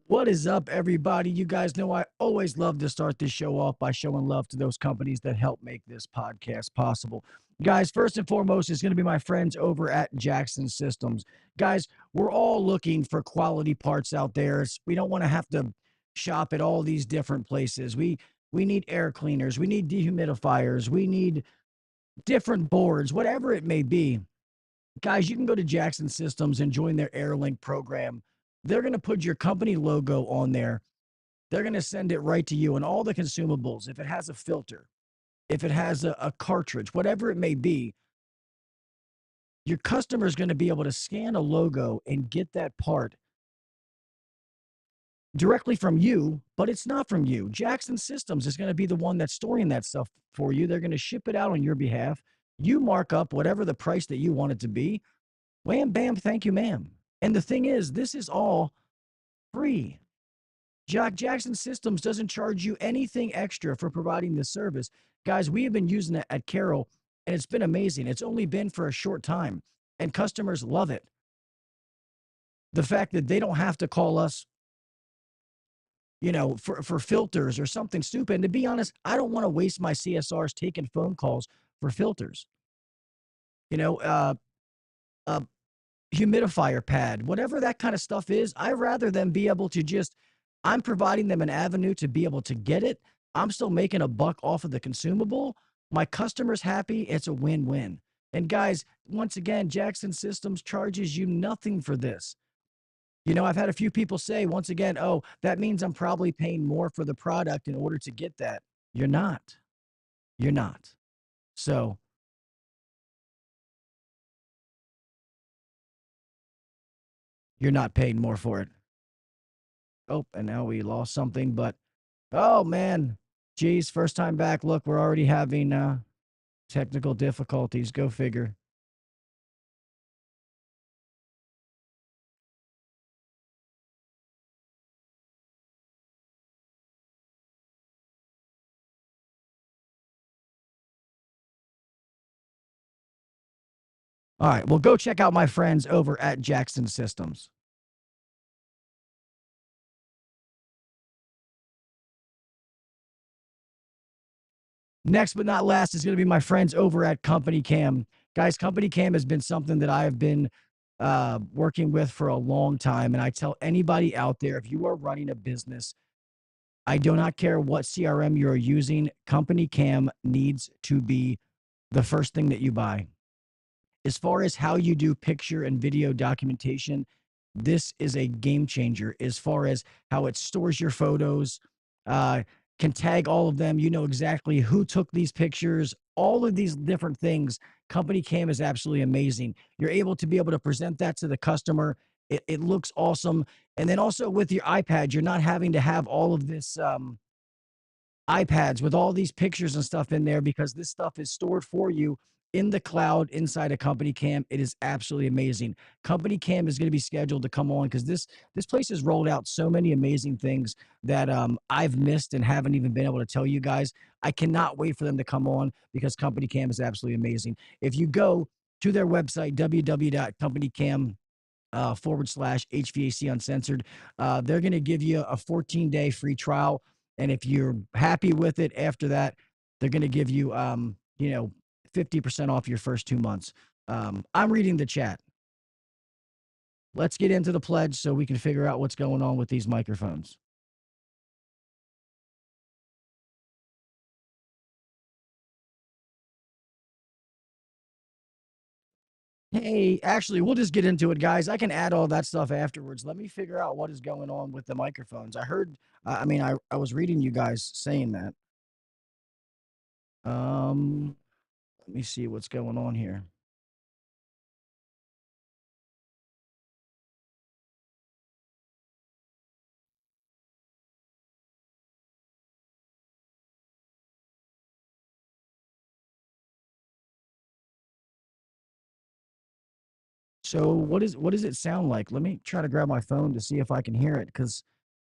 What is up, everybody? You guys know I always love to start this show off by showing love to those companies that help make this podcast possible. Guys, first and foremost, is going to be my friends over at Jackson Systems. Guys, we're all looking for quality parts out there. We don't want to have to shop at all these different places. We need air cleaners, we need dehumidifiers, we need different boards, whatever it may be. Guys, you can go to Jackson Systems and join their AirLink program. They're going to put your company logo on there. They're going to send it right to you and all the consumables. If it has a filter, if it has a cartridge, whatever it may be, your customer is going to be able to scan a logo and get that part directly from you, but it's not from you. Jackson Systems is going to be the one that's storing that stuff for you. They're going to ship it out on your behalf. You mark up whatever the price that you want it to be. Wham, bam, thank you, ma'am. And the thing is, this is all free. Jackson Systems doesn't charge you anything extra for providing this service. Guys, we have been using it at Carroll, and it's been amazing. It's only been for a short time, and customers love it. The fact that they don't have to call us, for filters or something stupid. And to be honest, I don't want to waste my CSRs taking phone calls for filters. You know, uh, uh, Humidifier pad, whatever that kind of stuff is, I rather them be able to just, I'm providing them an avenue to be able to get it. I'm still making a buck off of the consumable. My customer's happy. It's a win-win. And guys, once again, Jackson Systems charges you nothing for this. I've had a few people say, once again, oh, that means I'm probably paying more for the product in order to get that. You're not. You're not. So you're not paying more for it. Oh, and now we lost something, but oh man, geez, first time back. Look, we're already having technical difficulties. Go figure. All right, well, go check out my friends over at Jackson Systems. Next but not last is going to be my friends over at Company Cam. Guys, Company Cam has been something that I have been working with for a long time. And I tell anybody out there, if you are running a business, I do not care what CRM you're using, Company Cam needs to be the first thing that you buy. As far as how you do picture and video documentation, this is a game changer as far as how it stores your photos, uh, can tag all of them. You know exactly who took these pictures, all of these different things. Company Cam is absolutely amazing. You're able to be able to present that to the customer. It looks awesome. And then also with your iPad, you're not having to have all of this iPads with all these pictures and stuff in there because this stuff is stored for you in the cloud inside a Company Cam. It is absolutely amazing. Company Cam is going to be scheduled to come on because this place has rolled out so many amazing things that I've missed and haven't even been able to tell you guys. I cannot wait for them to come on because Company Cam is absolutely amazing. If you go to their website, www.companycam / HVAC Uncensored. They're going to give you a 14-day free trial. And if you're happy with it after that, they're going to give you, 50% off your first 2 months. I'm reading the chat. Let's get into the pledge so we can figure out what's going on with these microphones. Hey, actually, we'll just get into it, guys. I can add all that stuff afterwards. Let me figure out what is going on with the microphones. I heard, I was reading you guys saying that. Um, Let me see what's going on here. So what does it sound like? Let me try to grab my phone to see if I can hear it because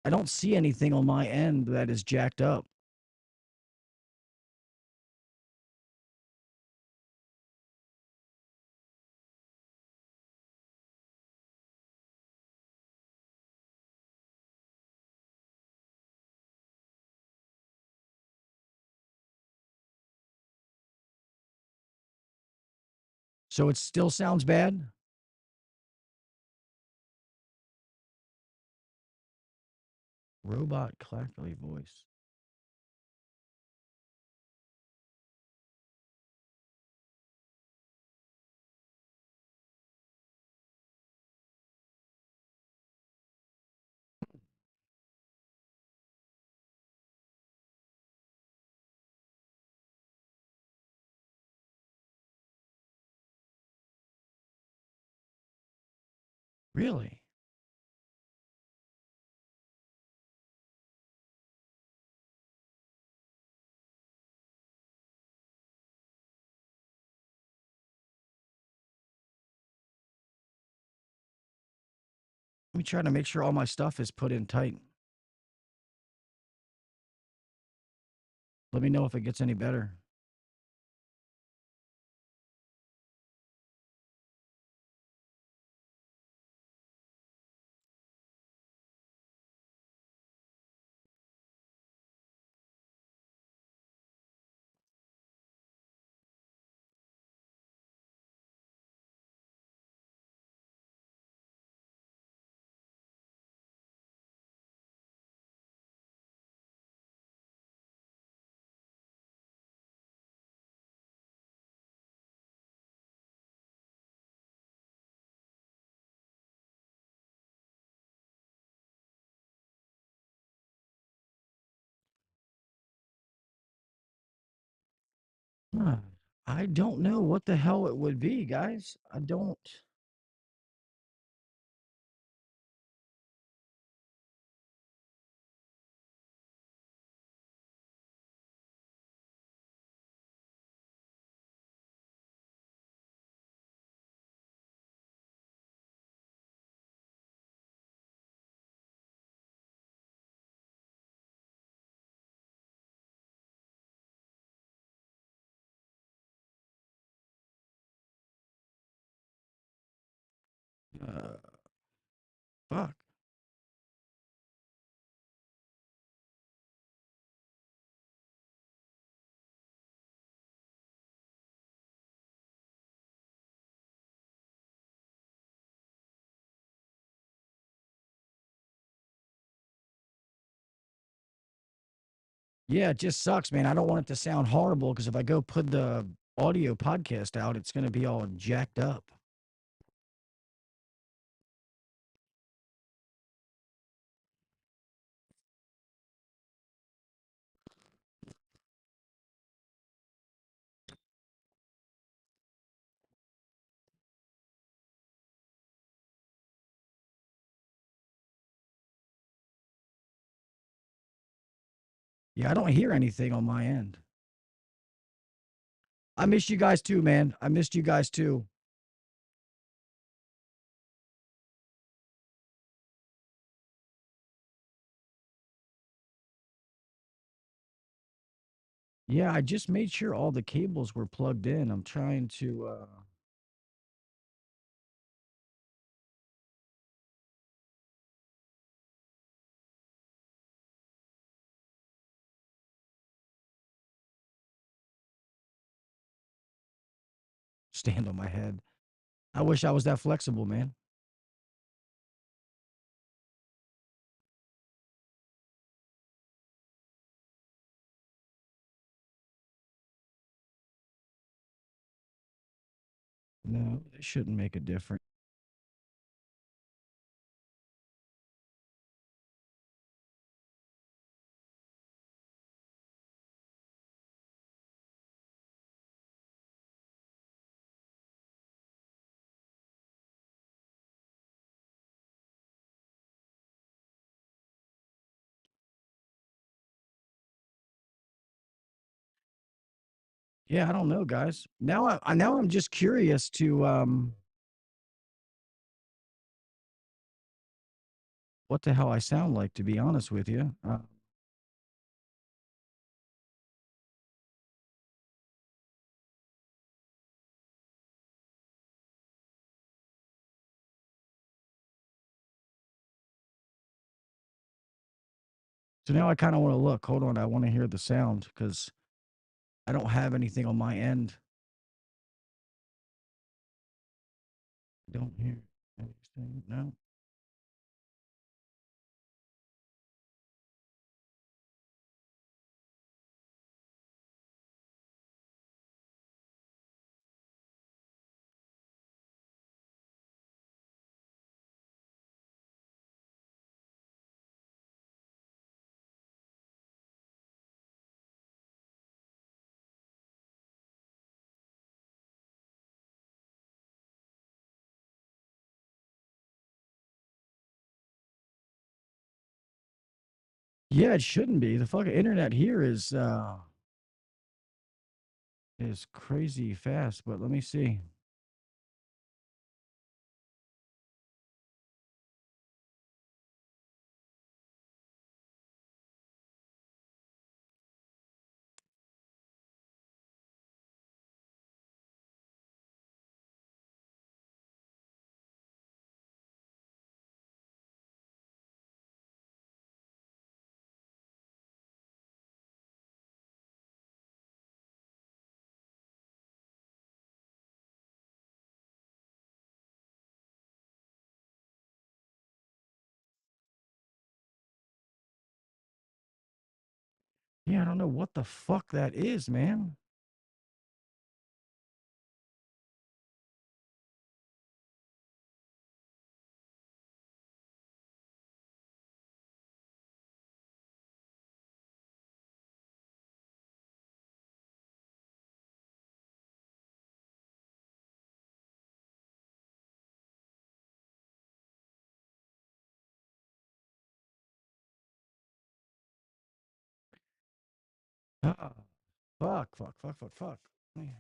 I don't see anything on my end that is jacked up. So it still sounds bad? Robot clackly voice. Really? Let me try to make sure all my stuff is put in tight. Let me know if it gets any better. Huh. I don't know what the hell it would be, guys. I don't. Uh, fuck. Yeah, it just sucks, man. I don't want it to sound horrible because if I go put the audio podcast out, it's going to be all jacked up. Yeah, I don't hear anything on my end. I miss you guys too, man. I missed you guys too. Yeah, I just made sure all the cables were plugged in. I'm trying to stand on my head. I wish I was that flexible, man. No, it shouldn't make a difference. Yeah, I don't know, guys. Now I'm just curious to what the hell I sound like, to be honest with you. So now I kind of want to look. Hold on, I want to hear the sound because I don't have anything on my end. Don't hear anything. No. Yeah, it shouldn't be. The fucking internet here is crazy fast, but let me see. Yeah, I don't know what the fuck that is, man. Ah, fuck, fuck, fuck, fuck, fuck. Man.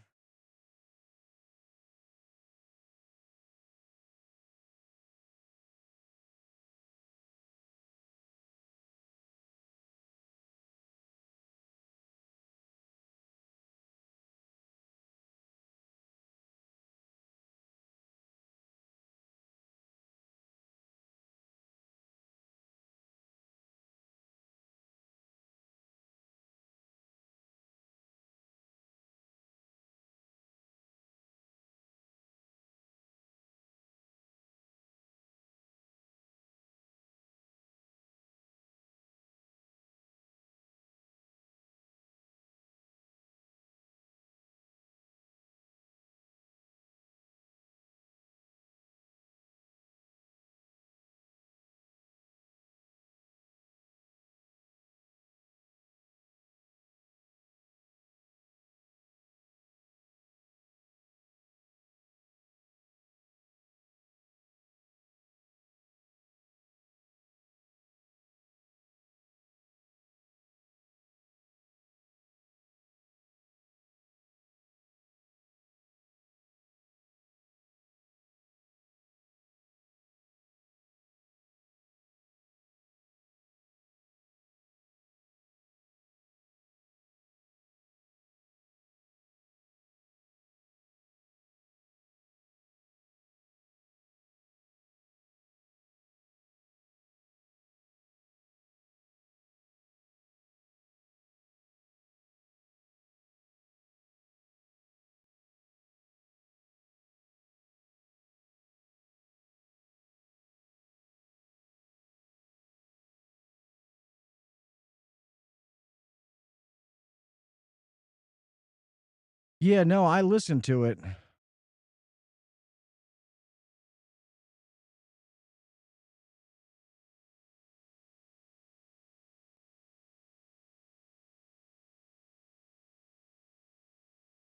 Yeah, no, I listened to it.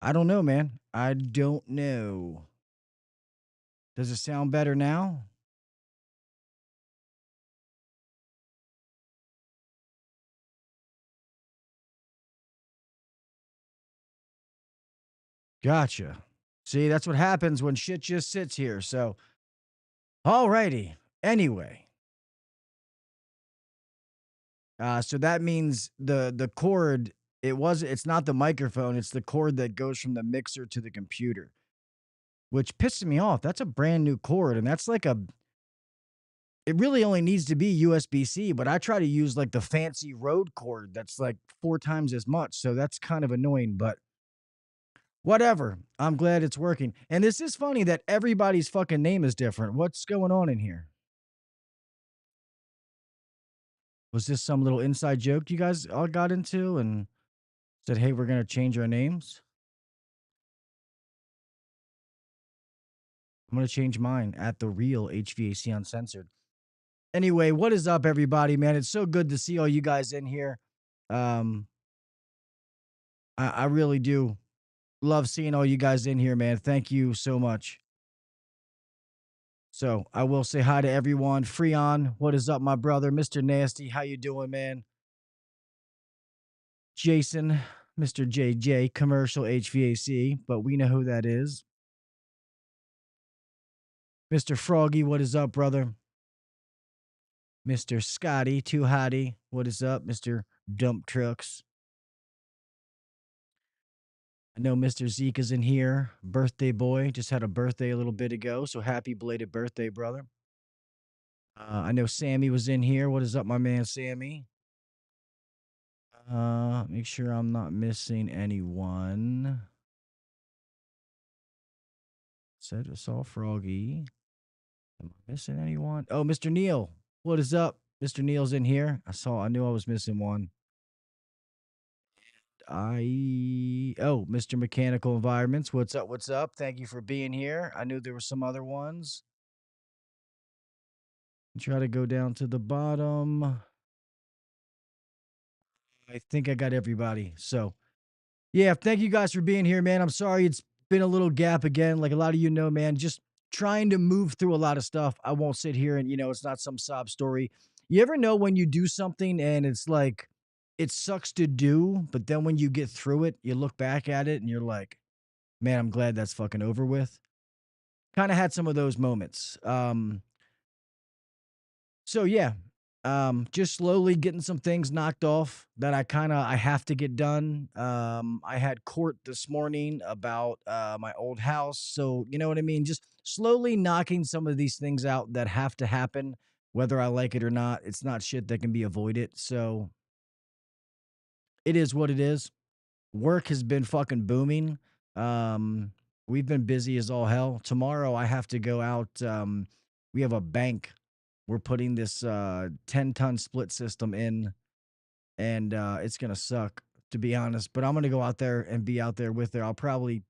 I don't know, man. I don't know. Does it sound better now? Gotcha. See, that's what happens when shit just sits here. So, alrighty. Anyway, so that means the cord. It's not the microphone. It's the cord that goes from the mixer to the computer, which pisses me off. That's a brand new cord, and that's like a. It really only needs to be USB C, but I try to use like the fancy road cord that's like 4 times as much. So that's kind of annoying. But Whatever. I'm glad it's working. And this is funny that everybody's fucking name is different. What's going on in here? Was this some little inside joke you guys all got into and said, hey, we're going to change our names? I'm going to change mine at the real HVAC Uncensored. Anyway, what is up, everybody, man? It's so good to see all you guys in here. Um, I really do love seeing all you guys in here, man. Thank you so much. So I will say hi to everyone. Freon, what is up, my brother? Mr. Nasty, how you doing, man? Jason, Mr. JJ, commercial HVAC, but we know who that is. Mr. Froggy, what is up, brother? Mr. Scotty, too hotty, what is up, Mr. Dump Trucks? I know Mr. Zeke is in here. Birthday boy, just had a birthday a little bit ago, so happy belated birthday, brother. I know Sammy was in here. What is up, my man, Sammy? Make sure I'm not missing anyone. Said I saw Froggy. Am I missing anyone? Oh, Mr. Neil. What is up? Mr. Neil's in here. I knew I was missing one. Mr. Mechanical Environments. What's up? What's up? Thank you for being here. I knew there were some other ones. Try to go down to the bottom. I think I got everybody. So, yeah, thank you guys for being here, man. I'm sorry it's been a little gap again. Like a lot of you know, man, just trying to move through a lot of stuff. I won't sit here and, it's not some sob story. You ever know when you do something and it's like, it sucks to do, but then when you get through it, you look back at it and you're like, man, I'm glad that's fucking over with. Kind of had some of those moments. So yeah, just slowly getting some things knocked off that I have to get done. I had court this morning about my old house, so you know what I mean. Just slowly knocking some of these things out that have to happen, whether I like it or not. It's not shit that can be avoided. So it is what it is. Work has been fucking booming. Um, we've been busy as all hell. Tomorrow I have to go out. We have a bank. We're putting this 10-ton split system in, and it's gonna suck to be honest. But I'm gonna go out there and be out there with her. I'll probably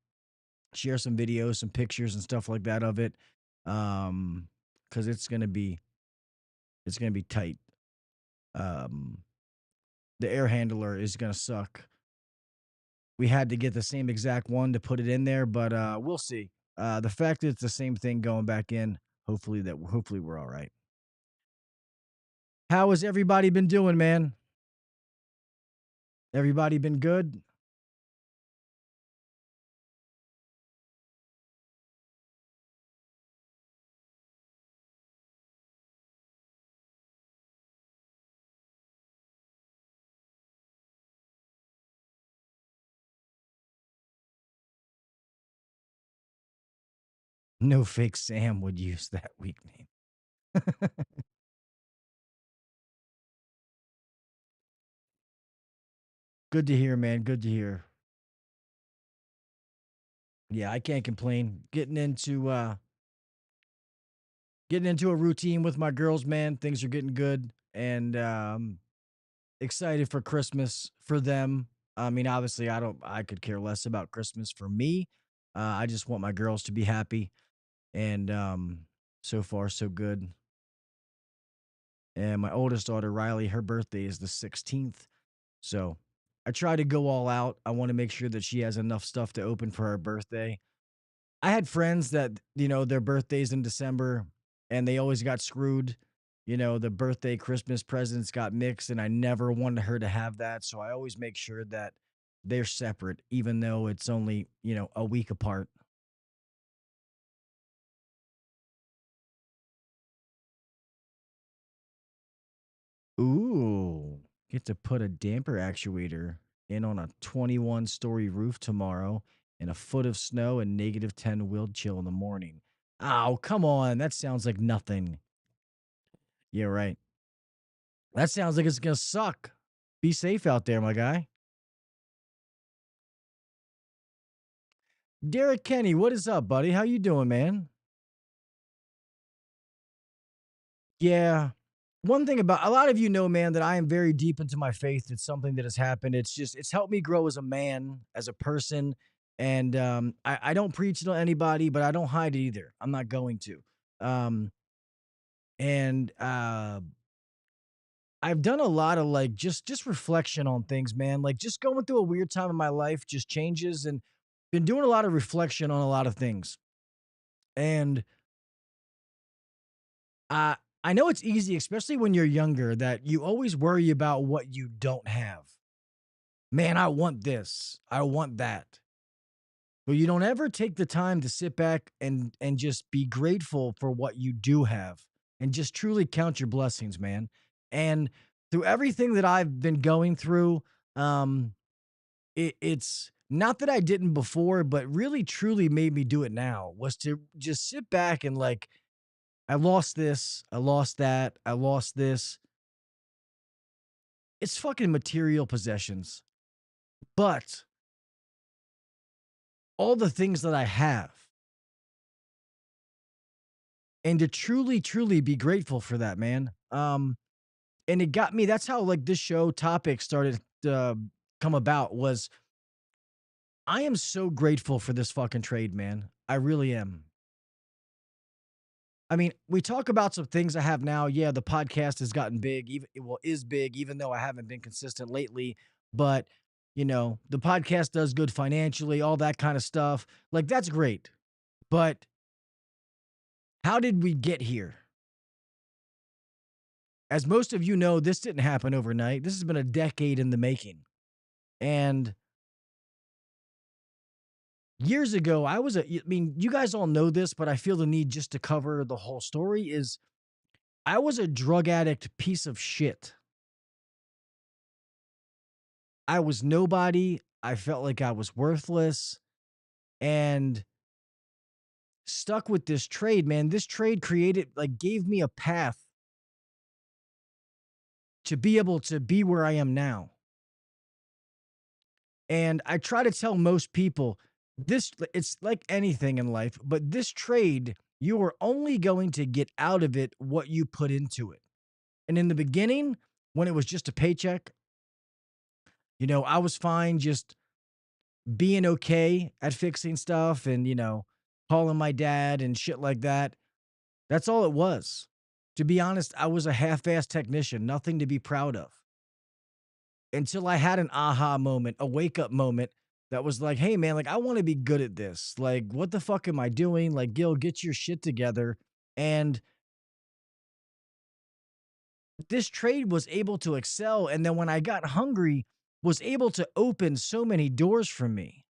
share some videos, some pictures, and stuff like that of it. Because it's gonna be tight. Um, the air handler is gonna suck. We had to get the same exact one to put it in there, but we'll see. The fact that it's the same thing going back in, hopefully we're all right. How has everybody been doing, man? Everybody been good? No fake Sam would use that weak name. Good to hear, man. Good to hear. Yeah, I can't complain. Getting into a routine with my girls, man. Things are getting good, and excited for Christmas for them. I mean, obviously, I could care less about Christmas for me. I just want my girls to be happy, and so far so good. And my oldest daughter Riley, her birthday is the 16th, so I try to go all out. I want to make sure that she has enough stuff to open for her birthday. I had friends that, their birthdays in December and they always got screwed. The birthday, Christmas presents got mixed, and I never wanted her to have that. So I always make sure that they're separate, even though it's only, a week apart. Ooh, get to put a damper actuator in on a 21-story roof tomorrow in a foot of snow and -10 wind chill in the morning. Oh, come on. That sounds like nothing. Yeah, right. That sounds like it's gonna suck. Be safe out there, my guy. Derek Kenny, what is up, buddy? How you doing, man? Yeah. One thing about a lot of you know, man, that I am very deep into my faith. It's something that has happened. It's helped me grow as a man, as a person. And I don't preach to anybody, but I don't hide it either. I'm not going to. Um, and I've done a lot of like just reflection on things, man. Like just going through a weird time in my life, just changes, and been doing a lot of reflection on a lot of things. And Uh, I know it's easy, especially when you're younger, that you always worry about what you don't have. Man, I want this. I want that. But you don't ever take the time to sit back and just be grateful for what you do have and just truly count your blessings, man. And through everything that I've been going through, um, it's not that I didn't before, but really truly made me do it now was to just sit back and like I lost this, I lost that, I lost this. It's fucking material possessions. But all the things that I have, and to truly, truly be grateful for that, man. And it got me. That's how like this show topic started to come about. Was I am so grateful for this fucking trade, man. I really am. I mean, we talk about some things I have now. Yeah, the podcast has gotten big, even well, is big, even though I haven't been consistent lately. But the podcast does good financially, all that kind of stuff. Like that's great. But how did we get here? As most of you know, this didn't happen overnight. This has been a decade in the making. And years ago, I mean, you guys all know this, but I feel the need just to cover the whole story is I was a drug addict piece of shit. I was nobody. I felt like I was worthless and stuck with this trade, man. This trade created, like, gave me a path to be able to be where I am now. And I try to tell most people it's like anything in life, but this trade, you are only going to get out of it what you put into it. And in the beginning, when it was just a paycheck, I was fine just being okay at fixing stuff and, calling my dad and shit like that. That's all it was. To be honest, I was a half-assed technician, nothing to be proud of. Until I had an aha moment, a wake-up moment that was like, "Hey man, like I want to be good at this. Like what the fuck am I doing? Like Gil, get your shit together." And this trade was able to excel, and then when I got hungry, was able to open so many doors for me.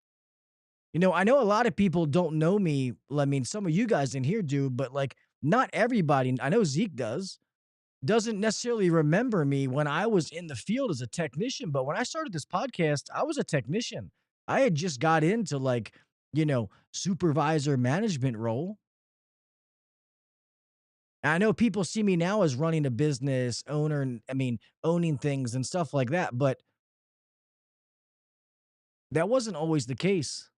I know a lot of people don't know me. I mean, some of you guys in here do, but like not everybody. I know Zeke doesn't necessarily remember me when I was in the field as a technician, but when I started this podcast, I was a technician. I had just got into like, supervisor management role. And I know people see me now as running a business, owner, and I mean, owning things and stuff like that, but that wasn't always the case.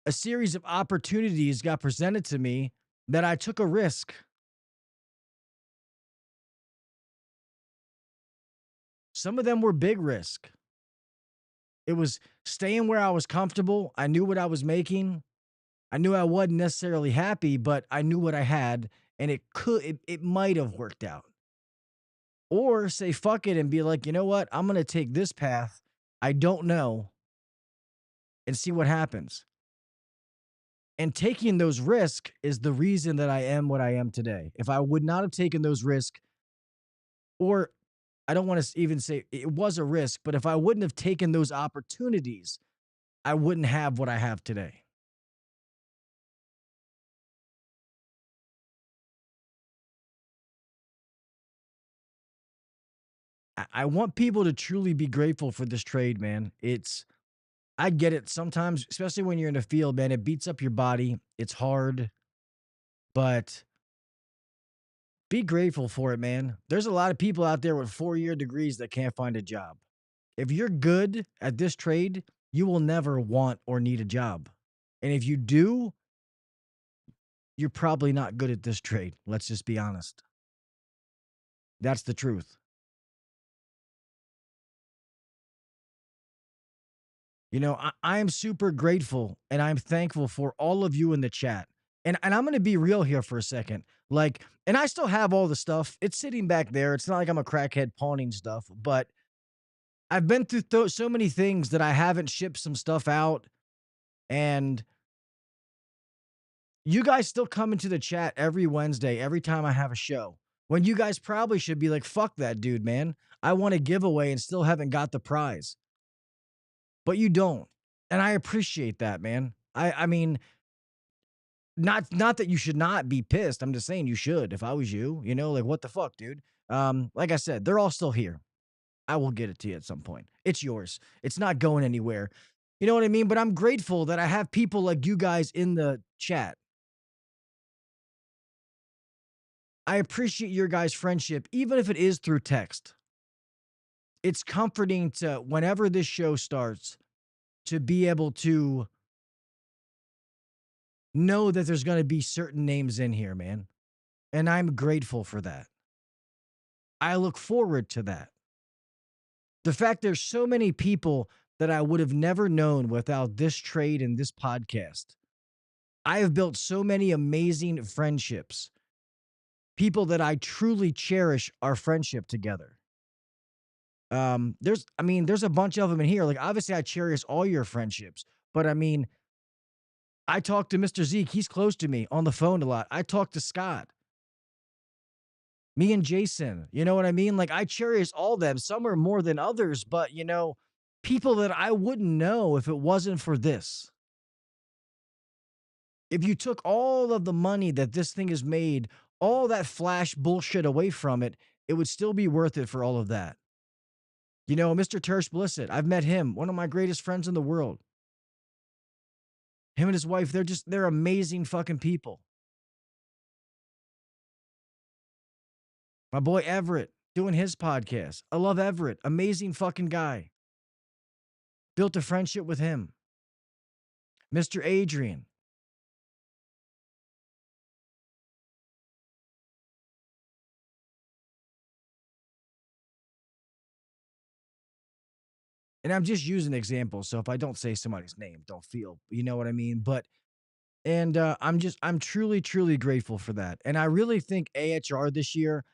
A series of opportunities got presented to me that I took a risk. Some of them were big risk. It was staying where I was comfortable. I knew what I was making. I knew I wasn't necessarily happy, but I knew what I had and it might have worked out. Or say fuck it and be like, you know what? I'm going to take this path. I don't know and see what happens. And taking those risks is the reason that I am what I am today. If I would not have taken those risks, or I don't want to even say it was a risk, but if I wouldn't have taken those opportunities, I wouldn't have what I have today. I want people to truly be grateful for this trade, man. I get it sometimes, especially when you're in the field, man. It beats up your body. It's hard, but be grateful for it, man. There's a lot of people out there with 4-year degrees that can't find a job. If you're good at this trade, you will never want or need a job. And if you do, you're probably not good at this trade. Let's just be honest. That's the truth. I am super grateful and I'm thankful for all of you in the chat. And I'm going to be real here for a second. Like, and I still have all the stuff. It's sitting back there. It's not like I'm a crackhead pawning stuff, but I've been through so many things that I haven't shipped some stuff out. And you guys still come into the chat every Wednesday, every time I have a show. When you guys probably should be like, fuck that dude, man. I want a giveaway and still haven't got the prize. But you don't. And I appreciate that, man. I mean, not that you should not be pissed. I'm just saying you should. If I was you, like what the fuck, dude? Like I said, they're all still here. I will get it to you at some point. It's yours. It's not going anywhere. You know what I mean? But I'm grateful that I have people like you guys in the chat. I appreciate your guys' friendship, even if it is through text. It's comforting to, whenever this show starts, to be able to know that there's going to be certain names in here, man. And I'm grateful for that. I look forward to that. The fact there's so many people that I would have never known without this trade and this podcast. I have built so many amazing friendships. People that I truly cherish our friendship together. There's a bunch of them in here. Like, obviously, I cherish all your friendships, but I mean, I talk to Mr. Zeke. He's close to me on the phone a lot. I talk to Scott, me and Jason. You know what I mean? Like, I cherish all them. Some are more than others, but people that I wouldn't know if it wasn't for this. If you took all of the money that this thing has made, all that flash bullshit away from it, it would still be worth it for all of that. Mr. Tersh Blissett, I've met him, one of my greatest friends in the world. Him and his wife, they're amazing fucking people. My boy Everett doing his podcast. I love Everett. Amazing fucking guy. Built a friendship with him. Mr. Adrian. And I'm just using examples. So if I don't say somebody's name, don't feel, you know what I mean? I'm truly, truly grateful for that. And I really think AHR this year,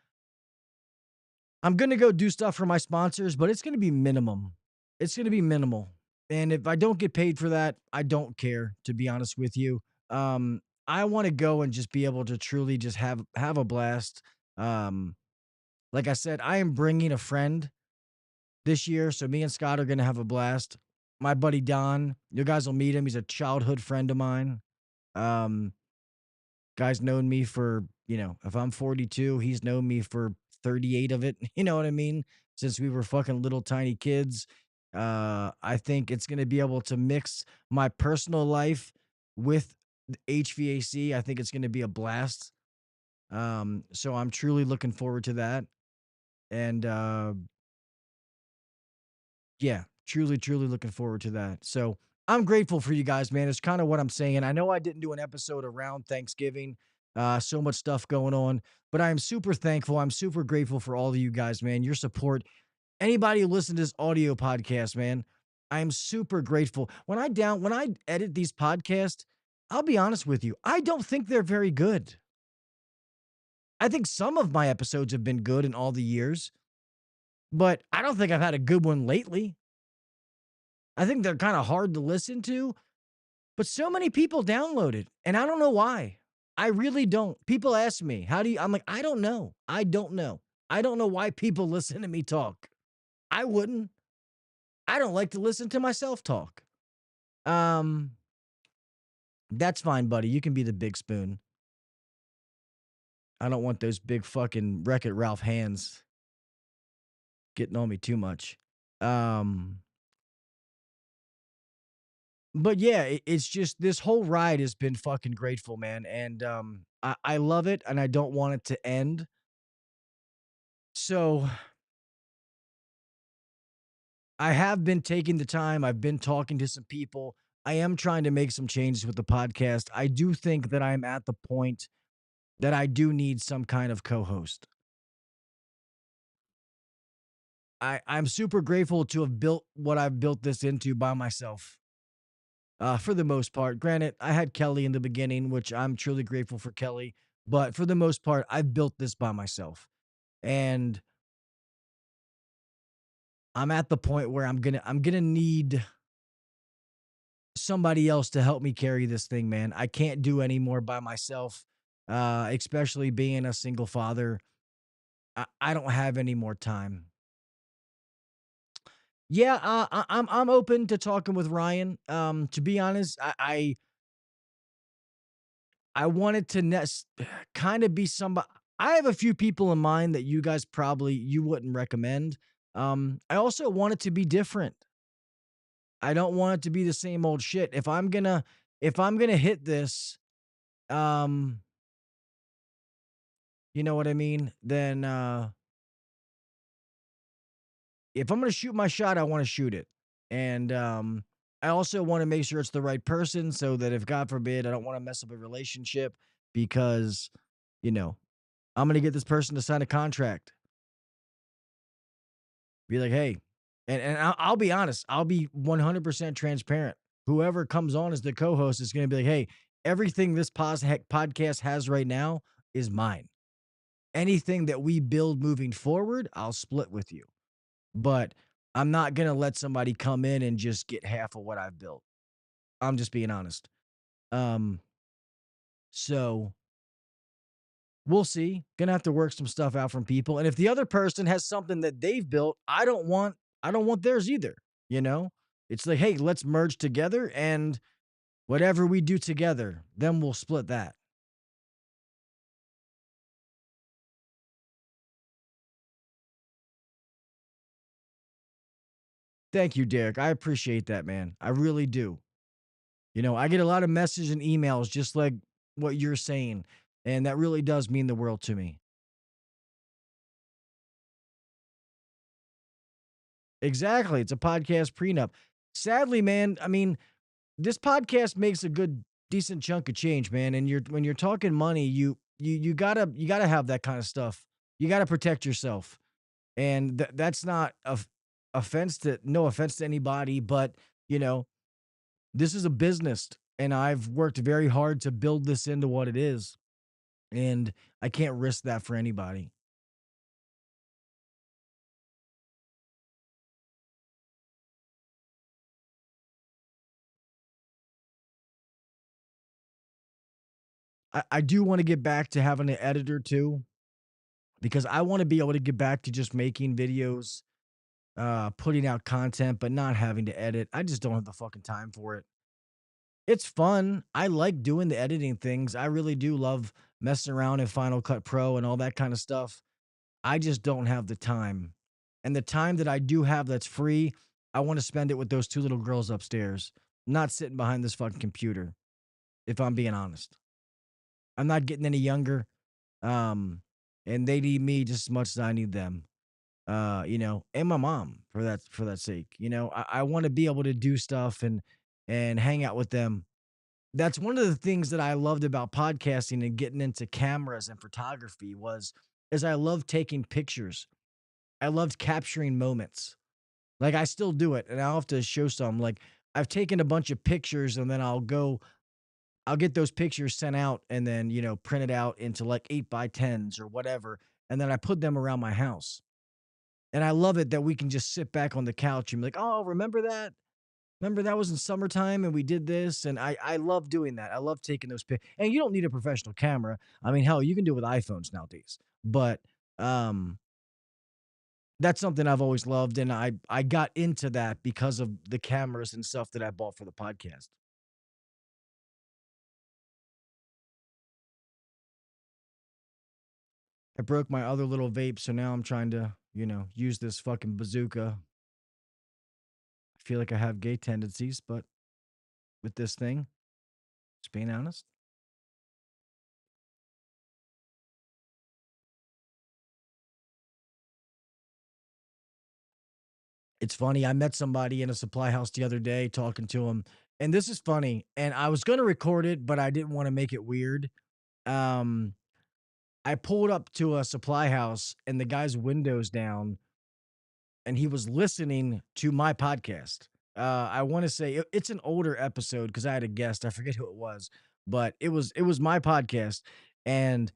I'm going to go do stuff for my sponsors, but it's going to be minimum. It's going to be minimal. And if I don't get paid for that, I don't care, to be honest with you. I want to go and just be able to truly just have a blast. Like I said, I am bringing a friend this year, so me and Scott are going to have a blast. My buddy Don, you guys will meet him. He's a childhood friend of mine. Um, Guy's known me for, if I'm 42, he's known me for 38 of it. You know what I mean? Since we were fucking little tiny kids. I think it's going to be able to mix my personal life with HVAC. I think it's going to be a blast. So I'm truly looking forward to that. And yeah, truly, truly looking forward to that. So I'm grateful for you guys, man. It's kind of what I'm saying. I know I didn't do an episode around Thanksgiving, so much stuff going on, but I am super thankful. I'm super grateful for all of you guys, man. Your support. Anybody who listens to this audio podcast, man, I am super grateful. When I edit these podcasts, I'll be honest with you, I don't think they're very good. I think some of my episodes have been good in all the years, but I don't think I've had a good one lately. I think they're kind of hard to listen to, but so many people download it, and I don't know why. I really don't. People ask me, how do you? I'm like, I don't know. I don't know. I don't know why people listen to me talk. I wouldn't. I don't like to listen to myself talk. Um, that's fine, buddy. You can be the big spoon. I don't want those big fucking Wreck-It Ralph hands getting on me too much. But yeah, it's just this whole ride has been fucking grateful, man. And I love it and I don't want it to end. So I have been taking the time. I've been talking to some people. I am trying to make some changes with the podcast. I do think that I'm at the point that I do need some kind of co-host. I'm super grateful to have built what I've built this into by myself. For the most part, granted, I had Kelly in the beginning, which I'm truly grateful for Kelly. But for the most part, I've built this by myself, and I'm at the point where I'm gonna need somebody else to help me carry this thing, man. I can't do any more by myself, especially being a single father. I don't have any more time. Yeah, I'm open to talking with Ryan. To be honest, I wanted to kind of be somebody. I have a few people in mind that you guys probably you wouldn't recommend. I also want it to be different. I don't want it to be the same old shit. If I'm gonna hit this, um, you know what I mean? Then if I'm gonna shoot my shot, I want to shoot it. And I also want to make sure it's the right person so that if God forbid I don't want to mess up a relationship because, you know, I'm gonna get this person to sign a contract. Be like, hey, and I'll be honest, I'll be 100% transparent. Whoever comes on as the co-host is gonna be like, hey, everything this podcast has right now is mine. Anything that we build moving forward, I'll split with you. But I'm not gonna let somebody come in and just get half of what I've built. I'm just being honest. Um, so we'll see. Gonna have to work some stuff out from people. And if the other person has something that they've built, I don't want theirs either. You know? It's like, hey, let's merge together and whatever we do together, then we'll split that. Thank you, Derek. I appreciate that, man. I really do. I get a lot of messages and emails just like what you're saying. And that really does mean the world to me. Exactly. It's a podcast prenup. Sadly, man, I mean, this podcast makes a good decent chunk of change, man. And when you're talking money, you gotta have that kind of stuff. You gotta protect yourself. And that's not offense to no offense to anybody, but you know, this is a business and I've worked very hard to build this into what it is. And I can't risk that for anybody. I do want to get back to having an editor too, because I want to be able to get back to just making videos, putting out content, but not having to edit. I just don't have the fucking time for it. It's fun. I like doing the editing things. I really do love messing around in Final Cut Pro and all that kind of stuff. I just don't have the time. And the time that I do have that's free, I want to spend it with those two little girls upstairs, not sitting behind this fucking computer, if I'm being honest. I'm not getting any younger. Um, and they need me just as much as I need them. And my mom for that sake. I want to be able to do stuff and hang out with them. That's one of the things that I loved about podcasting and getting into cameras and photography was is I love taking pictures. I loved capturing moments. Like I still do it and I'll have to show some. Like I've taken a bunch of pictures and then I'll get those pictures sent out and then, print it out into like 8x10s or whatever. And then I put them around my house. And I love it that we can just sit back on the couch and be like, oh, remember that? Remember that was in summertime and we did this. And I love doing that. I love taking those pics. And you don't need a professional camera. I mean, hell, you can do it with iPhones nowadays. But um, that's something I've always loved. And I got into that because of the cameras and stuff that I bought for the podcast. I broke my other little vape. So now I'm trying to, use this fucking bazooka. I feel like I have gay tendencies, but with this thing, just being honest. It's funny. I met somebody in a supply house the other day talking to him, and this is funny. And I was going to record it, but I didn't want to make it weird. Um, I pulled up to a supply house, and the guy's windows down, and he was listening to my podcast. I want to say it's an older episode because I had a guest. I forget who it was, but it was my podcast, and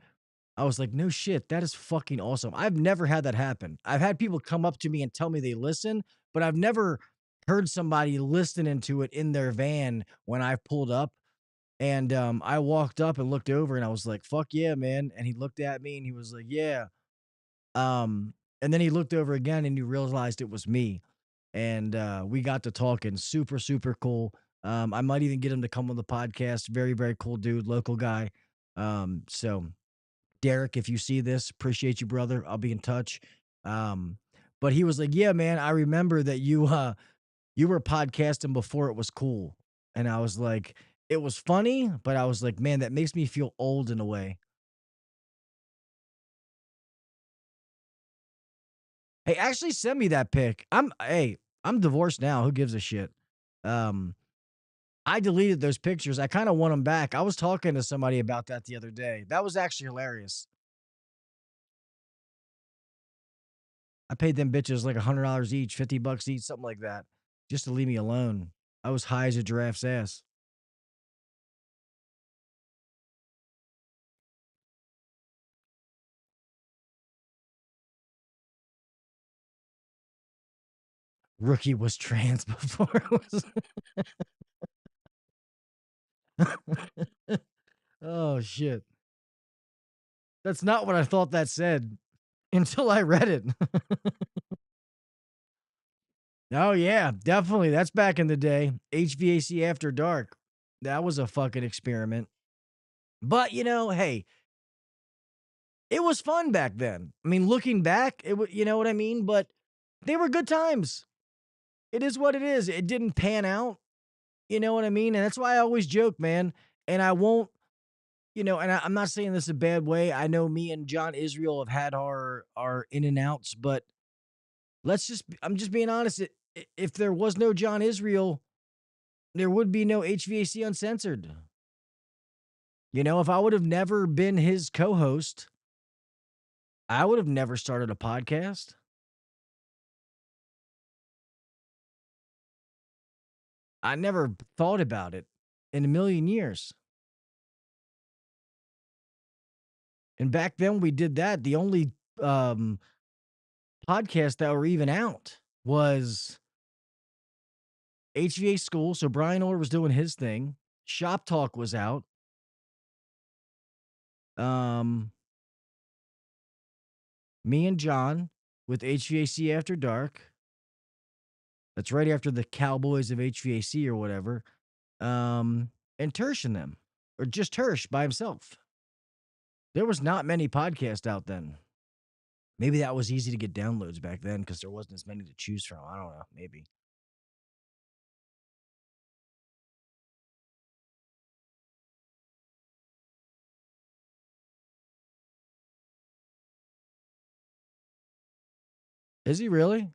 I was like, no shit, that is fucking awesome. I've never had that happen. I've had people come up to me and tell me they listen, but I've never heard somebody listening to it in their van when I've pulled up. And I walked up and looked over and I was like, fuck yeah, man. And he looked at me and he was like, yeah. And then he looked over again and he realized it was me. And we got to talking. Super, super cool. I might even get him to come on the podcast. Very, very cool dude, local guy. So Derek, if you see this, appreciate you, brother. I'll be in touch. Um, but he was like, "Yeah, man, I remember that you were podcasting before it was cool." And I was like, it was funny, but I was like, man, that makes me feel old in a way. Hey, actually send me that pic. I'm divorced now. Who gives a shit? Um, I deleted those pictures. I kind of want them back. I was talking to somebody about that the other day. That was actually hilarious. I paid them bitches like $100 each, $50 each, something like that, just to leave me alone. I was high as a giraffe's ass. Rookie was trans before it was. Oh shit. That's not what I thought that said until I read it. Oh yeah, definitely. That's back in the day. HVAC After Dark. That was a fucking experiment. But hey, it was fun back then. I mean, looking back, it was, you know what I mean? But they were good times. It is what it is. It didn't pan out. You know what I mean? And that's why I always joke, man. And I won't, and I'm not saying this a bad way. I know me and John Israel have had our in and outs, but I'm just being honest. If there was no John Israel, there would be no HVAC Uncensored. If I would have never been his co-host, I would have never started a podcast. I never thought about it in a million years. And back then we did that. The only um podcasts that were even out was HVA School. So Brian Orr was doing his thing. Shop Talk was out. Um, Me and John with HVAC After Dark. That's right after the Cowboys of HVAC or whatever. And Tersh and them, or just Tersh by himself. There was not many podcasts out then. Maybe that was easy to get downloads back then because there wasn't as many to choose from. I don't know. Maybe. Is he really?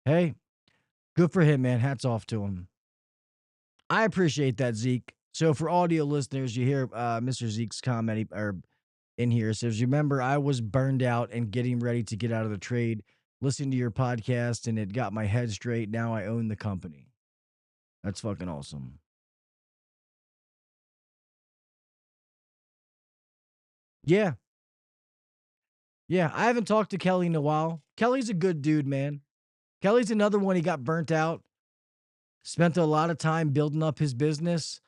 Hey, good for him, man. Hats off to him. I appreciate that, Zeke. So for audio listeners, you hear Mr. Zeke's comment or in here. It says, remember, I was burned out and getting ready to get out of the trade, listening to your podcast, and it got my head straight. Now I own the company. That's fucking awesome. Yeah. Yeah. I haven't talked to Kelly in a while. Kelly's a good dude, man. Kelly's another one. He got burnt out, spent a lot of time building up his business,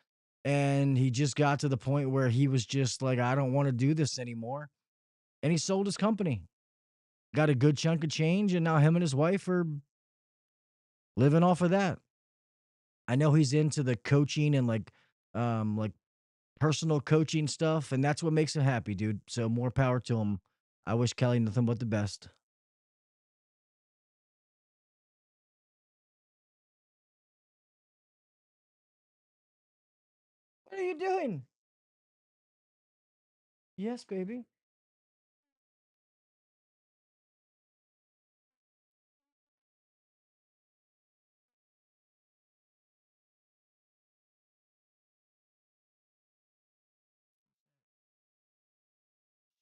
and he just got to the point where he was just like, I don't want to do this anymore. And he sold his company, got a good chunk of change, and now him and his wife are living off of that. I know he's into the coaching and like personal coaching stuff, and that's what makes him happy, dude. So more power to him. I wish Kelly nothing but the best. What are you doing? Yes, baby.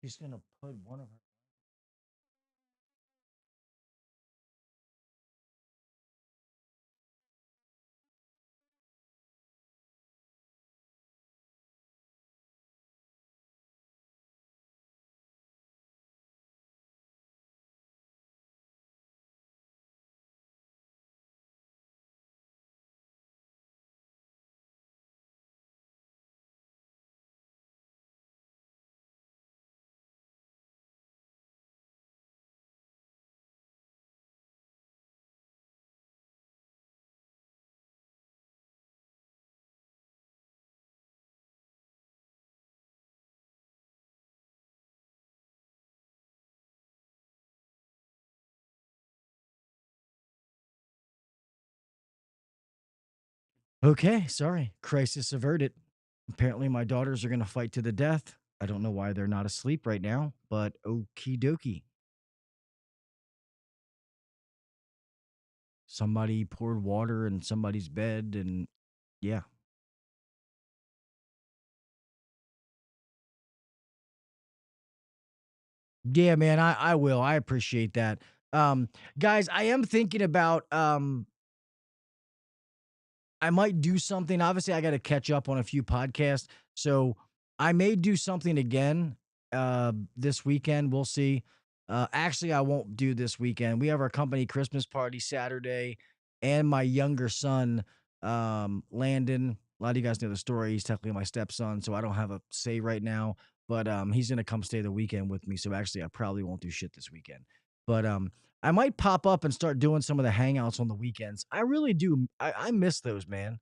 She's gonna put one of her. Okay, sorry. Crisis averted. Apparently, my daughters are gonna fight to the death. I don't know why they're not asleep right now, but okie dokie. Somebody poured water in somebody's bed, and yeah. Yeah, man, I will. I appreciate that. Um, guys, I am thinking about I might do something. Obviously, I got to catch up on a few podcasts. So I may do something again this weekend. We'll see. Actually, I won't do this weekend. We have our company Christmas party Saturday, and my younger son, Landon. A lot of you guys know the story. He's technically my stepson, so I don't have a say right now. But he's gonna come stay the weekend with me. So actually, I probably won't do shit this weekend. But I might pop up and start doing some of the hangouts on the weekends. I really do. I miss those, man.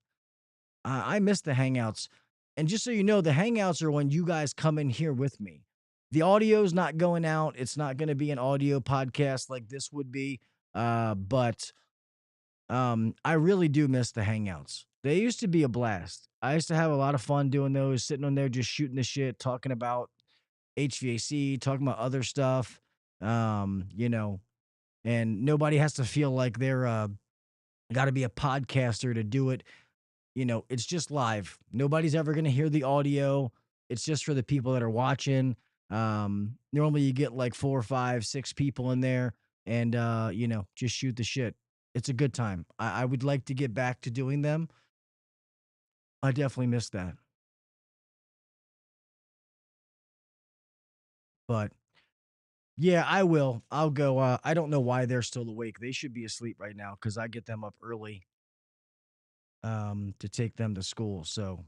I miss the hangouts. And just so you know, the hangouts are when you guys come in here with me. The audio's not going out. It's not going to be an audio podcast like this would be. But I really do miss the hangouts. They used to be a blast. I used to have a lot of fun doing those, sitting on there just shooting the shit, talking about HVAC, talking about other stuff. You know, and nobody has to feel like they're got to be a podcaster to do it. You know, it's just live. Nobody's ever going to hear the audio. It's just for the people that are watching. Normally you get like four, five, six people in there, and just shoot the shit. It's a good time. I would like to get back to doing them. I definitely miss that. But yeah, I will. I'll go. I don't know why they're still awake. They should be asleep right now because I get them up early to take them to school. So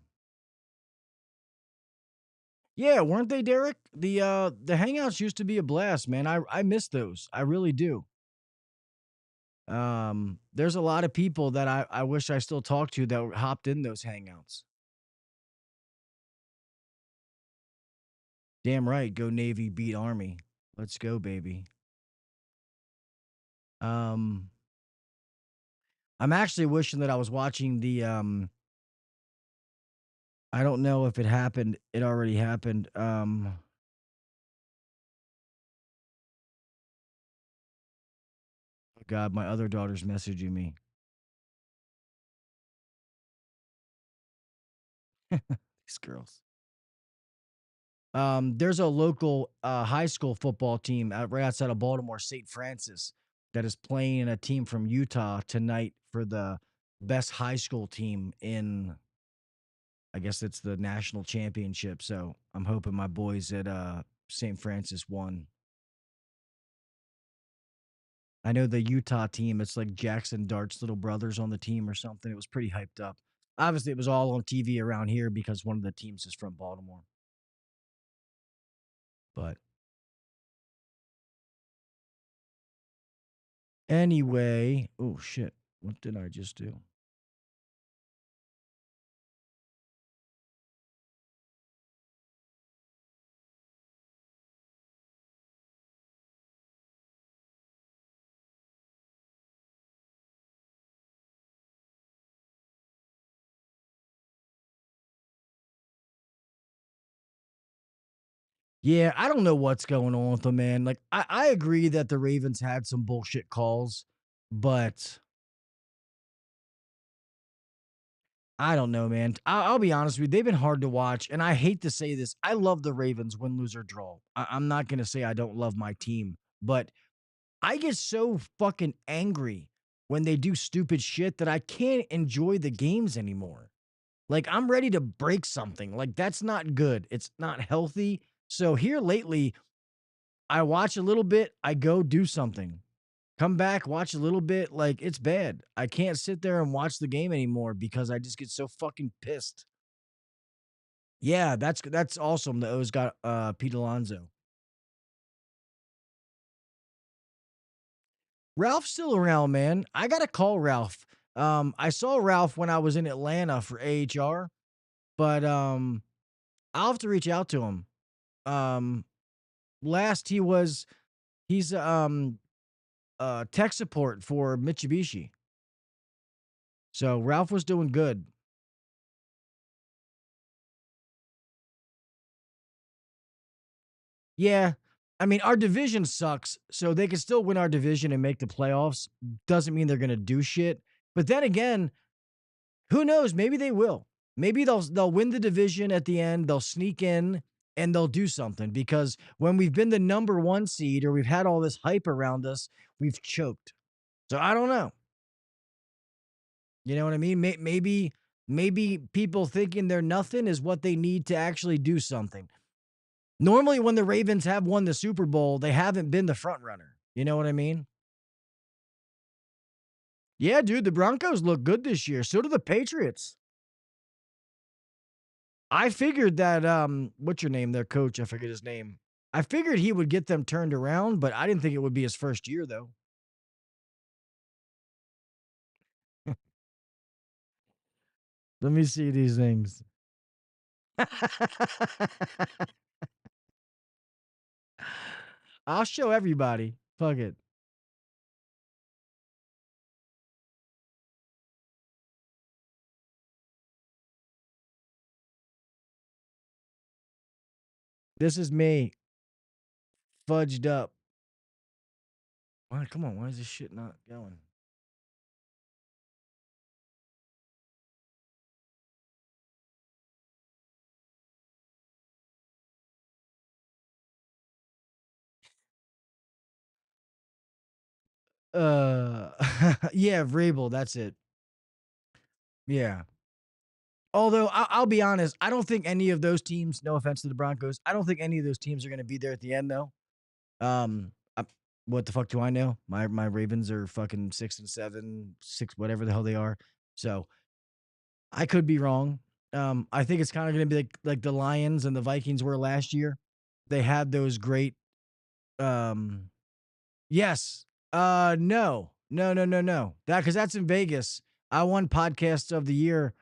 yeah, weren't they, Derek? The hangouts used to be a blast, man. I miss those. I really do. There's a lot of people that I wish I still talked to that hopped in those hangouts. Damn right, go Navy, beat Army. Let's go, baby. Um, I'm actually wishing that I was watching the I don't know if it happened. It already happened. God, my other daughter's messaging me. These girls. There's a local high school football team right outside of Baltimore, St. Francis, that is playing a team from Utah tonight for the best high school team in, I guess it's the national championship. So I'm hoping my boys at St. Francis won. I know the Utah team, it's like Jackson Dart's little brothers on the team or something. It was pretty hyped up. Obviously, it was all on TV around here because one of the teams is from Baltimore. But anyway, oh shit, what did I just do? Yeah, I don't know what's going on with them, man. Like, I agree that the Ravens had some bullshit calls, but I don't know, man. I'll be honest with you. They've been hard to watch, and I hate to say this. I love the Ravens, win, lose, or draw. I'm not gonna say I don't love my team, but I get so fucking angry when they do stupid shit that I can't enjoy the games anymore. Like, I'm ready to break something. Like, that's not good. It's not healthy. So here lately, I watch a little bit, I go do something. Come back, watch a little bit. Like, it's bad. I can't sit there and watch the game anymore because I just get so fucking pissed. Yeah, that's awesome. The O's got Pete Alonso. Ralph's still around, man. I gotta call Ralph. I saw Ralph when I was in Atlanta for AHR, but I'll have to reach out to him. Um, last he's tech support for Mitsubishi. So Ralph was doing good. Yeah. I mean, our division sucks, so they can still win our division and make the playoffs. Doesn't mean they're gonna do shit. But then again, who knows? Maybe they will. Maybe they'll win the division at the end. They'll sneak in and they'll do something because when we've been the number one seed or we've had all this hype around us, we've choked. So I don't know. You know what I mean? Maybe people thinking they're nothing is what they need to actually do something. Normally, when the Ravens have won the Super Bowl, they haven't been the front runner. You know what I mean? Yeah, dude, the Broncos look good this year. So do the Patriots. I figured that what's your name? Their coach, I forget his name. I figured he would get them turned around, but I didn't think it would be his first year though. Let me see these things. I'll show everybody. Fuck it. This is me fudged up. Why, come on, why is this shit not going? Uh yeah, Vrabel, that's it. Yeah. Although I'll be honest, I don't think any of those teams, no offense to the Broncos, I don't think any of those teams are going to be there at the end though. I, what the fuck do I know? My Ravens are fucking 6-7, six whatever the hell they are. So I could be wrong. I think it's kind of going to be like the Lions and the Vikings were last year. They had those great. Um, yes. No, no, no, no, no. That because that's in Vegas. I won podcast of the year.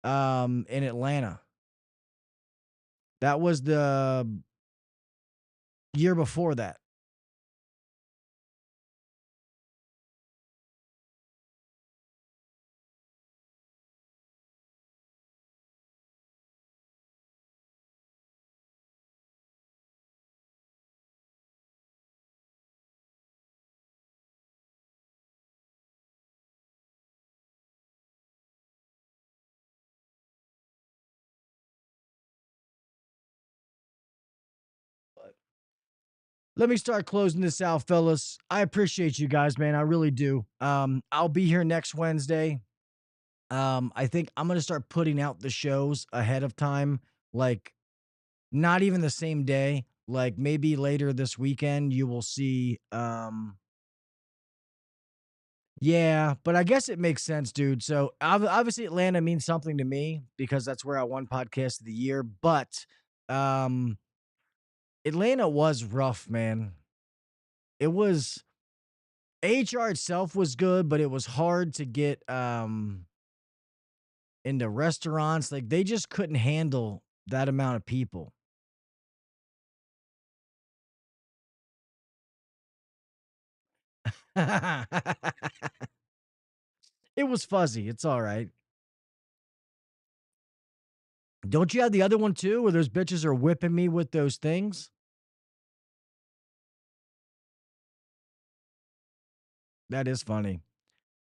In Atlanta. That was the year before that. Let me start closing this out, fellas. I appreciate you guys, man. I really do. I'll be here next Wednesday. I think I'm gonna start putting out the shows ahead of time, like not even the same day. Like maybe later this weekend, you will see. Yeah, but I guess it makes sense, dude. So obviously, Atlanta means something to me because that's where I won podcast of the year. But um, Atlanta was rough, man. It was HR itself was good, but it was hard to get into restaurants. Like they just couldn't handle that amount of people. It was fuzzy. It's all right. Don't you have the other one too, where those bitches are whipping me with those things? That is funny.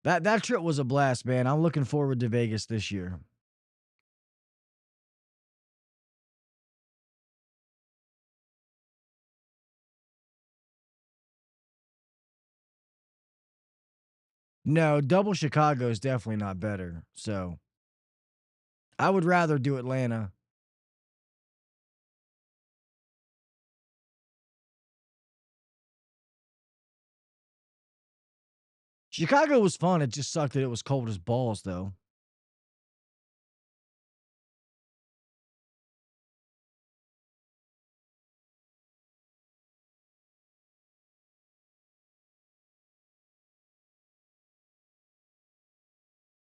That trip was a blast, man. I'm looking forward to Vegas this year. No, double Chicago is definitely not better. So I would rather do Atlanta. Chicago was fun. It just sucked that it was cold as balls, though.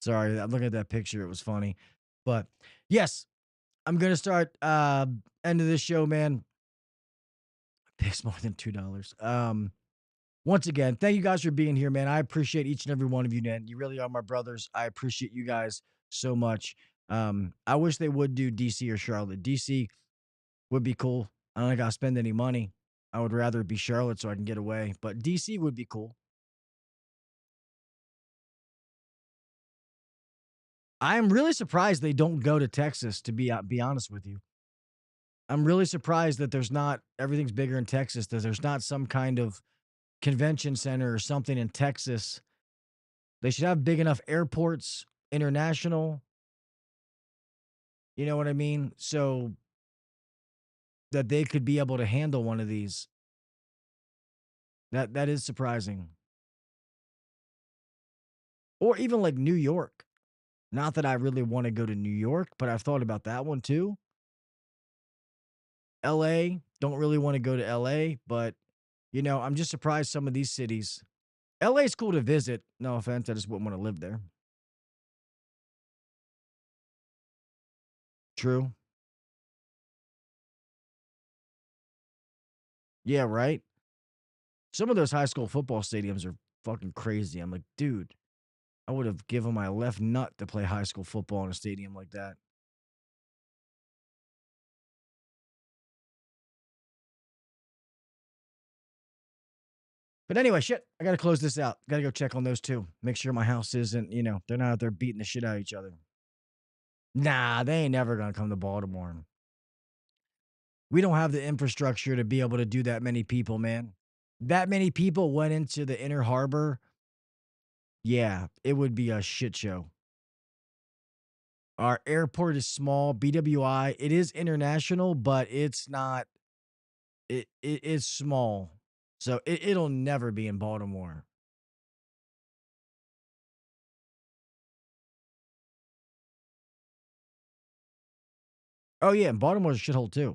Sorry, I'm looking at that picture. It was funny. But yes, I'm gonna start end of this show, man. Pays more than $2. Once again, thank you guys for being here, man. I appreciate each and every one of you, man. You really are my brothers. I appreciate you guys so much. I wish they would do DC or Charlotte. DC would be cool. I don't gotta spend any money. I would rather it be Charlotte so I can get away, but DC would be cool. I am really surprised they don't go to Texas, to be honest with you. I'm really surprised that there's not everything's bigger in Texas, that there's not some kind of convention center or something in Texas. They should have big enough airports, international, you know what I mean? So that they could be able to handle one of these. That is surprising. Or even like New York. Not that I really want to go to New York, but I've thought about that one too. LA, don't really want to go to LA, but I'm just surprised some of these cities. LA is cool to visit. No offense, I just wouldn't want to live there. True. Yeah, right. Some of those high school football stadiums are fucking crazy. I'm like, dude, I would have given my left nut to play high school football in a stadium like that. But anyway, shit, I gotta close this out. Gotta go check on those two. Make sure my house isn't, they're not out there beating the shit out of each other. Nah, they ain't never gonna come to Baltimore. We don't have the infrastructure to be able to do that many people, man. That many people went into the inner harbor. Yeah, it would be a shit show. Our airport is small, BWI. It is international, but it's not. It is small, so it'll never be in Baltimore. Oh yeah, and Baltimore's a shithole too.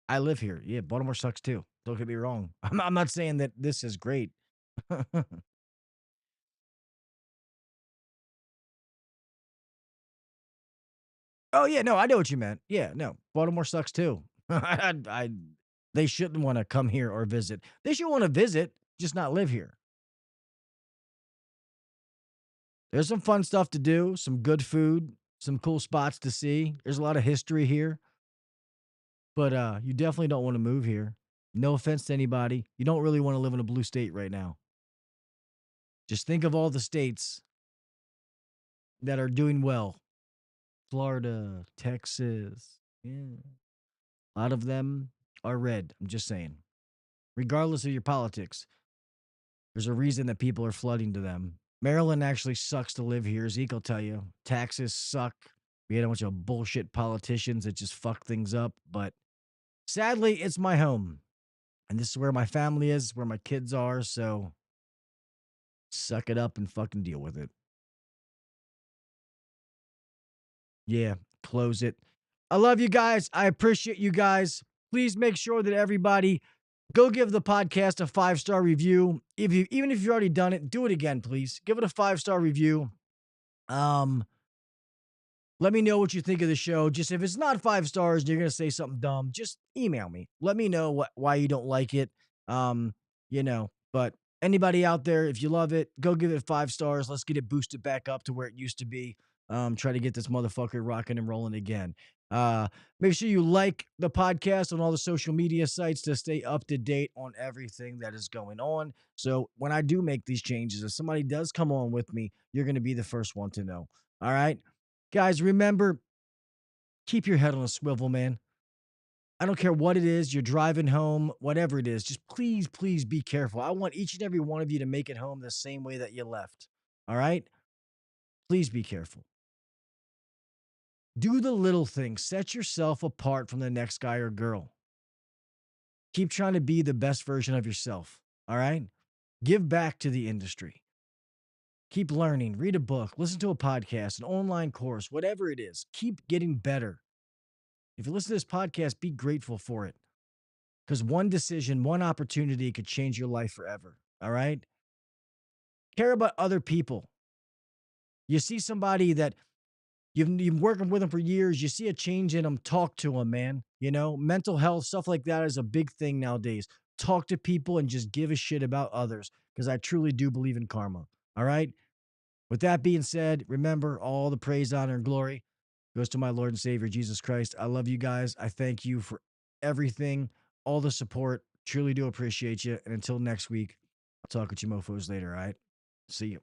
I live here. Yeah, Baltimore sucks too. Don't get me wrong. I'm not saying that this is great. Oh yeah, no, I know what you meant. Yeah, no, Baltimore sucks too. They shouldn't want to come here or visit. They should want to visit, just not live here. There's some fun stuff to do, some good food, some cool spots to see. There's a lot of history here, but you definitely don't want to move here. No offense to anybody. You don't really want to live in a blue state right now. Just think of all the states that are doing well. Florida, Texas. Yeah. A lot of them are red. I'm just saying. Regardless of your politics, there's a reason that people are flooding to them. Maryland actually sucks to live here. Zeke will tell you. Taxes suck. We had a bunch of bullshit politicians that just fuck things up. But sadly, it's my home. And this is where my family is, where my kids are. So suck it up and fucking deal with it. Yeah, close it. I love you guys. I appreciate you guys. Please make sure that everybody go give the podcast a 5-star review. Even if you've already done it, do it again, please. Give it a 5-star review. Um, Let me know what you think of the show. Just if it's not 5 stars and you're gonna say something dumb, just email me. Let me know why you don't like it. Um, but anybody out there, if you love it, go give it 5 stars. Let's get it boosted back up to where it used to be. Try to get this motherfucker rocking and rolling again. Make sure you like the podcast on all the social media sites to stay up to date on everything that is going on. So when I do make these changes, if somebody does come on with me, you're gonna be the first one to know. All right. Guys, remember, keep your head on a swivel, man. I don't care what it is, you're driving home, whatever it is, just please, please be careful. I want each and every one of you to make it home the same way that you left. All right? Please be careful. Do the little things. Set yourself apart from the next guy or girl. Keep trying to be the best version of yourself. All right? Give back to the industry. Keep learning. Read a book. Listen to a podcast, an online course, whatever it is. Keep getting better. If you listen to this podcast, be grateful for it because one decision, one opportunity could change your life forever. All right? Care about other people. You see somebody that you've been working with them for years, you see a change in them, talk to them, man. You know, mental health, stuff like that is a big thing nowadays. Talk to people and just give a shit about others because I truly do believe in karma. All right? With that being said, remember all the praise, honor, and glory goes to my Lord and Savior, Jesus Christ. I love you guys. I thank you for everything, all the support. Truly do appreciate you. And until next week, I'll talk with you mofos later. All right? See you.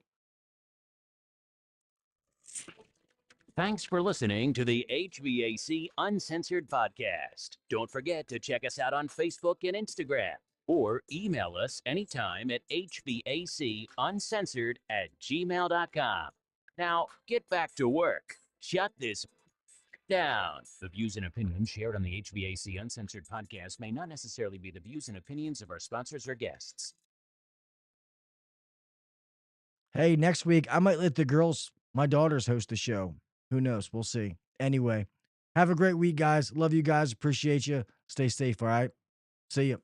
Thanks for listening to the HVAC Uncensored Podcast. Don't forget to check us out on Facebook and Instagram or email us anytime at hvacuncensored@gmail.com. Now, get back to work. Shut this down. The views and opinions shared on the HVAC Uncensored Podcast may not necessarily be the views and opinions of our sponsors or guests. Hey, next week, I might let the girls, my daughters, host the show. Who knows? We'll see. Anyway, have a great week, guys. Love you guys. Appreciate you. Stay safe. All right. See you.